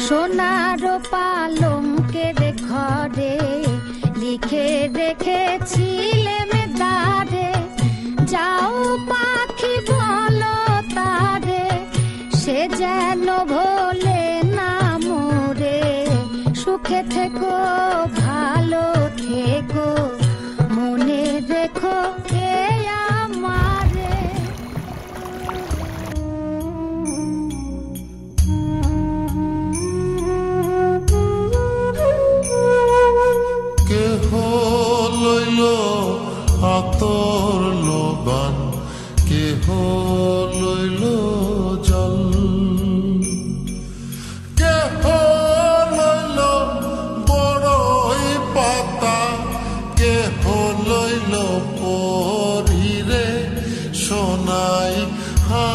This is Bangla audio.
সোনার পালঙ্কের ঘরে লিখে রেখেছিলে মেদারে, যাও পাখি বলো তারে, সে যেন ভোলে না মোরে। সুখে থেকো ভালো থেকো, মনে রেখো কে আমারে। কেহ লইল আতর লোবান, কেহ লইল জল, কেহ লইল বড়ই পাতা, কেহ লইল পরিরে সোনাই হা